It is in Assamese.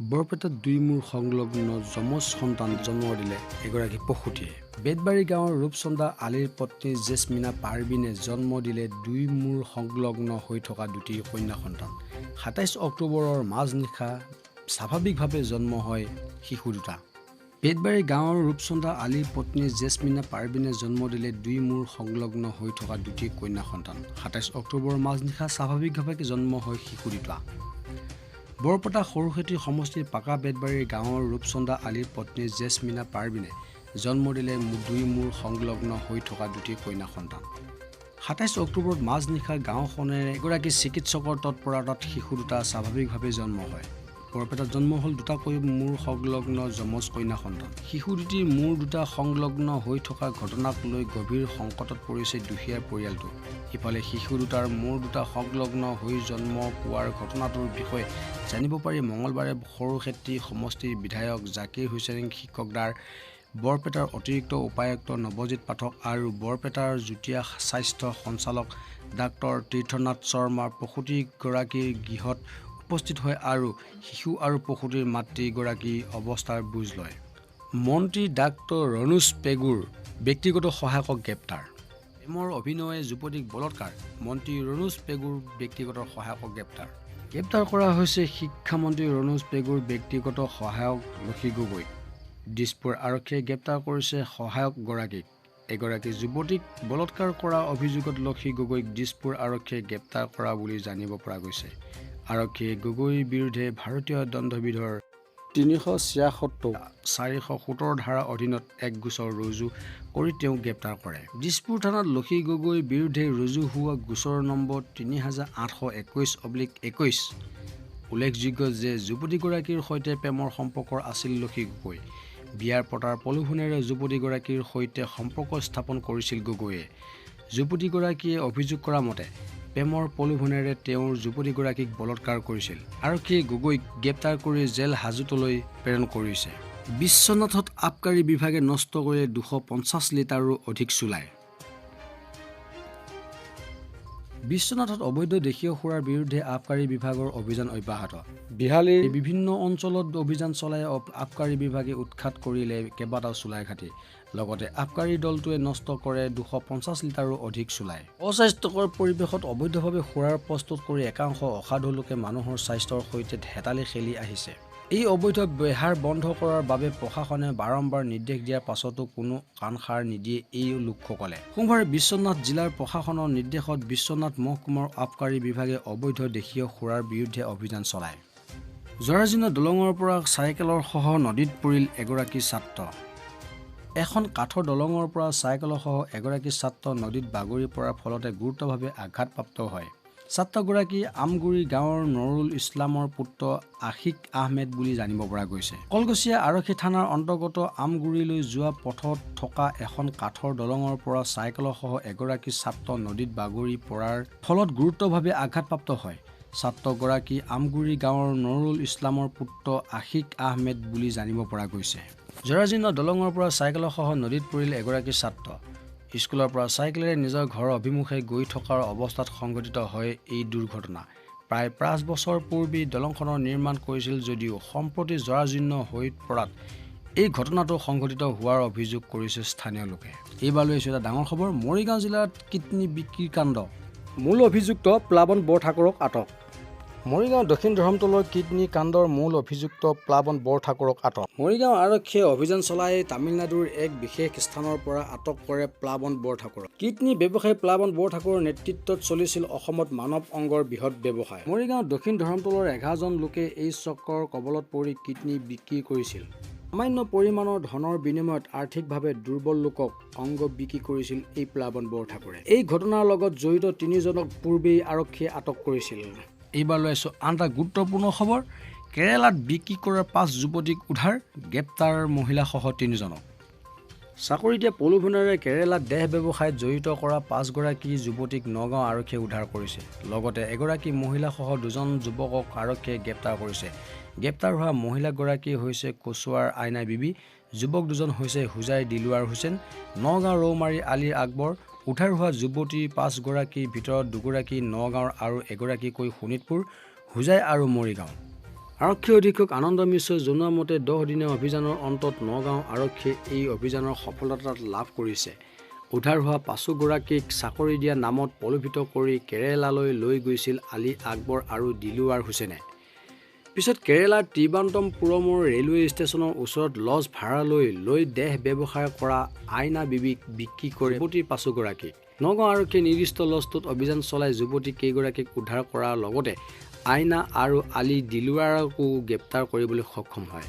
বৰপেটাত দুই মূৰ সংলগ্ন যমজ সন্তান জন্ম দিলে এগৰাকী প্ৰসূতিয়ে। বেতবাৰী গাঁৱৰ ৰূপচন্দা আলীৰ পত্নী জেছমিনা পাৰবিনে জন্ম দিলে দুই মূৰ সংলগ্ন হৈ থকা দুটি কন্যা সন্তান। ২৭ অক্টোবৰৰ মাজনিশা স্বাভাৱিকভাৱে জন্ম হয় শিশু দুটা। বেতবাৰী গাঁৱৰ ৰূপচন্দা আলীৰ পত্নী জেছমিনা পাৰবিনে জন্ম দিলে দুই মূৰ সংলগ্ন হৈ থকা দুটি কন্যা সন্তান। ২৭ অক্টোবৰৰ মাজনিশা স্বাভাৱিকভাৱে জন্ম হয় শিশু দুটা। বৰপেটা সৰুখেতি সমষ্টিৰ পাকা বেতবাৰীৰ গাঁৱৰ ৰূপচন্দা আলীৰ পত্নী জেছমিনা পাৰবিনে জন্ম দিলে দুই মূৰ সংলগ্ন হৈ থকা দুটি কন্যা সন্তান। ২৭ অক্টোবৰত মাজনিশা গাঁওখনেৰে এগৰাকী চিকিৎসকৰ তৎপৰতাত শিশু দুটা স্বাভাৱিকভাৱে জন্ম হয়। বৰপেটাত জন্ম হ'ল দুটাকৈ মূৰ সংলগ্ন যমজ কন্যা সন্তান। শিশু দুটিৰ মূৰ দুটা সংলগ্ন হৈ থকা ঘটনাক লৈ গভীৰ সংকটত পৰিছে দুখীয়াৰ পৰিয়ালটো। ইফালে শিশু দুটাৰ মূৰ দুটা সংলগ্ন হৈ জন্ম পোৱাৰ ঘটনাটোৰ বিষয়ে জানিব পাৰি মঙলবাৰে সৰুখেতি সমষ্টিৰ বিধায়ক জাকিৰ হুছেইন শিকদাৰ, বৰপেটাৰ অতিৰিক্ত উপায়ুক্ত নৱজিৎ পাঠক আৰু বৰপেটাৰ যুটীয়া স্বাস্থ্য সঞ্চালক ডাক্তৰ তীৰ্থনাথ শৰ্মাৰ প্ৰসূতিগৰাকীৰ গৃহত উপস্থিত হয় আৰু শিশু আৰু প্ৰসূতিৰ মাতৃগৰাকীৰ অৱস্থাৰ বুজ লয়। মন্ত্ৰী ডাক্তৰ ৰণোজ পেগুৰ ব্যক্তিগত সহায়কক গ্ৰেপ্তাৰ। প্ৰেমৰ অভিনয়ে যুৱতীক বলৎকাৰ, মন্ত্ৰী ৰণোজ পেগুৰ ব্যক্তিগত সহায়কক গ্ৰেপ্তাৰ। গ্ৰেপ্তাৰ কৰা হৈছে শিক্ষামন্ত্ৰী ৰণোজ পেগুৰ ব্যক্তিগত সহায়ক লক্ষী গগৈক। দিছপুৰ আৰক্ষীয়ে গ্ৰেপ্তাৰ কৰিছে সহায়কগৰাকীক। এগৰাকী যুৱতীক বলৎকাৰ কৰা অভিযোগত লক্ষী গগৈক দিছপুৰ আৰক্ষীয়ে গ্ৰেপ্তাৰ কৰা বুলি জানিব পৰা গৈছে। আৰক্ষীয়ে গগৈৰ বিৰুদ্ধে ভাৰতীয় দণ্ডবিধিৰ ৩৭৬/৪১৭ ধাৰাৰ অধীনত এক গোচৰ ৰুজু কৰি তেওঁক গ্ৰেপ্তাৰ কৰে। দিছপুৰ থানাত লক্ষী গগৈৰ বিৰুদ্ধে ৰুজু হোৱা গোচৰ নম্বৰ ৩৮২১/২১। উল্লেখযোগ্য যে যুৱতীগৰাকীৰ সৈতে প্ৰেমৰ সম্পৰ্ক আছিল লক্ষী গগৈ। বিয়াৰ পতাৰ প্ৰলোভনেৰে যুৱতীগৰাকীৰ সৈতে সম্পৰ্ক স্থাপন কৰিছিল গগৈয়ে। যুৱতীগৰাকীয়ে অভিযোগ কৰা মতে প্ৰেমৰ প্ৰলোভনেৰে তেওঁৰ যুৱতীগৰাকীক বলৎকাৰ কৰিছিল। আৰক্ষীয়ে গগৈক গ্ৰেপ্তাৰ কৰি জেল হাজতলৈ প্ৰেৰণ কৰিছে। বিশ্বনাথত আবকাৰী বিভাগে নষ্ট কৰিলে ২৫০ লিটাৰৰো অধিক চুলাই। বিশ্বনাথত অবৈধ দেশীয় সুৰাৰ বিৰুদ্ধে আবকাৰী বিভাগৰ অভিযান অব্যাহত। বিহালীৰ বিভিন্ন অঞ্চলত অভিযান চলাই আবকাৰী বিভাগে উৎখাত কৰিলে কেইবাটাও চুলাই ঘাটি। লগতে আবকাৰী দলটোৱে নষ্ট কৰে ২৫০ লিটাৰৰো অধিক চুলাই। অস্বাস্থ্যকৰ পৰিৱেশত অবৈধভাৱে সুৰাৰ প্ৰস্তুত কৰি একাংশ অসাধু লোকে মানুহৰ স্বাস্থ্যৰ সৈতে হেতালি খেলি আহিছে। এই অবৈধ বেহাৰ বন্ধ কৰাৰ বাবে প্ৰশাসনে বাৰম্বাৰ নিৰ্দেশ দিয়াৰ পাছতো কোনো কাণসাৰ নিদিয়ে এই লোকসকলে। সোমবাৰে বিশ্বনাথ জিলাৰ প্ৰশাসনৰ নিৰ্দেশত বিশ্বনাথ মহকুমাৰ আবকাৰী বিভাগে অবৈধ দেশীয় সুৰাৰ বিৰুদ্ধে অভিযান চলায়। জৰাজীৰ্ণ দলঙৰ পৰা চাইকেলৰ সহ নদীত পৰিল এগৰাকী ছাত্ৰ। এখন কাঠৰ দলঙৰ পৰা চাইকেলৰ সহ এগৰাকী ছাত্ৰ নদীত বাগৰি পৰাৰ ফলতে গুৰুতৰভাৱে আঘাতপ্ৰাপ্ত হয়। ছাত্ৰগৰাকী আমগুৰি গাঁৱৰ নুৰুল ইছলামৰ পুত্ৰ আশিক আহমেদ বুলি জানিব পৰা গৈছে। কলগছিয়া আৰক্ষী থানাৰ অন্তৰ্গত আমগুৰিলৈ যোৱা পথত থকা এখন কাঠৰ দলঙৰ পৰা চাইকেলৰ সহ এগৰাকী ছাত্ৰ নদীত বাগৰি পৰাৰ ফলত গুৰুতৰভাৱে আঘাতপ্ৰাপ্ত হয়। ছাত্ৰগৰাকী আমগুৰি গাঁৱৰ নুৰুল ইছলামৰ পুত্ৰ আশিক আহমেদ বুলি জানিব পৰা গৈছে। জৰাজীৰ্ণ দলঙৰ পৰা চাইকেলৰ সহ নদীত পৰিল এগৰাকী ছাত্ৰ। স্কুলৰ পৰা চাইকেলেৰে নিজৰ ঘৰৰ অভিমুখে গৈ থকাৰ অৱস্থাত সংঘটিত হয় এই দুৰ্ঘটনা। প্ৰায় ৫ বছৰ পূৰ্বে দলংখনৰ নিৰ্মাণ কৰিছিল যদিও সম্প্ৰতি জৰাজীৰ্ণ হৈ পৰাত এই ঘটনাটো সংঘটিত হোৱাৰ অভিযোগ কৰিছে স্থানীয় লোকে। এইবাৰলৈ এটা ডাঙৰ খবৰ, মৰিগাঁও জিলাত কিডনী বিক্ৰীৰ কাণ্ড। মূল অভিযুক্ত প্লাৱন বৰঠাকুৰক আটক। মৰিগাঁও দক্ষিণ ধৰমতলৰ কিডনী কাণ্ডৰ মূল অভিযুক্ত প্লাৱন বৰঠাকুৰক আটক। মৰিগাঁও আৰক্ষীয়ে অভিযান চলাই তামিলনাডুৰ এক বিশেষ স্থানৰ পৰা আটক কৰে প্লাৱন বৰঠাকুৰক। কিডনী ব্যৱসায়ী প্লাৱন বৰঠাকুৰৰ নেতৃত্বত চলিছিল অসমত মানৱ অংগৰ বৃহৎ ব্যৱসায়। মৰিগাঁও দক্ষিণ ধৰমতলৰ ১১জন লোকে এই চক্ৰৰ কবলত পৰি কিডনী বিক্ৰী কৰিছিল। সামান্য পৰিমাণৰ ধনৰ বিনিময়ত আৰ্থিকভাৱে দুৰ্বল লোকক অংগ বিক্ৰী কৰিছিল এই প্লাৱন বৰঠাকুৰে। এই ঘটনাৰ লগত জড়িত ৩জনক পূৰ্বেই আৰক্ষীয়ে আটক কৰিছিল। এইবাৰ লৈ আছো আন এটা গুৰুত্বপূৰ্ণ খবৰ, কেৰালাত বিক্ৰী কৰা ৫ যুৱতীক উদ্ধাৰ, গ্ৰেপ্তাৰ মহিলাসহ ৩জনক। চাকৰিতে প্ৰলোভনেৰে কেৰালাত দেহ ব্যৱসায়ত জড়িত কৰা ৫গৰাকী যুৱতীক নগাঁও আৰক্ষীয়ে উদ্ধাৰ কৰিছে। লগতে এগৰাকী মহিলাসহ ২জন যুৱকক আৰক্ষীয়ে গ্ৰেপ্তাৰ কৰিছে। গ্ৰেপ্তাৰ হোৱা মহিলাগৰাকী হৈছে কচুৱাৰ আইনা বিবি, যুৱক ২জন হৈছে হুজাই দিলৱাৰ হুছেইন, নগাঁও ৰৌমাৰী আলীৰ আকবৰ। উদ্ধাৰ হোৱা যুৱতীৰ ৫গৰাকীৰ ভিতৰত ২গৰাকী নগাঁৱৰ আৰু এগৰাকীকৈ শোণিতপুৰ, হোজাই আৰু মৰিগাঁও। আৰক্ষী অধীক্ষক আনন্দ মিশ্ৰই জনোৱা মতে 10 দিনীয়া অভিযানৰ অন্তত নগাঁও আৰক্ষীয়ে এই অভিযানৰ সফলতা লাভ কৰিছে। উদ্ধাৰ হোৱা 5 গৰাকীক চাকৰি দিয়া নামত প্ৰলোভিত কৰি কেৰালালৈ লৈ গৈছিল আলী আকবৰ আৰু দিলৱাৰ হুছেইনে। পিছত কেৰালাৰ ত্ৰিবান্তমপুৰমৰ ৰেলৱে ষ্টেচনৰ ওচৰত লজ ভাড়া লৈ দেহ ব্যৱসায় কৰা আইনা বিবিক বিক্ৰী কৰে যুৱতীৰ 5 গৰাকীক। নগাঁও আৰক্ষীয়ে নিৰ্দিষ্ট লজটোত অভিযান চলাই যুৱতী কেইগৰাকীক উদ্ধাৰ কৰাৰ লগতে আইনা আৰু আলী দিলৱাৰকো গ্ৰেপ্তাৰ কৰিবলৈ সক্ষম হয়।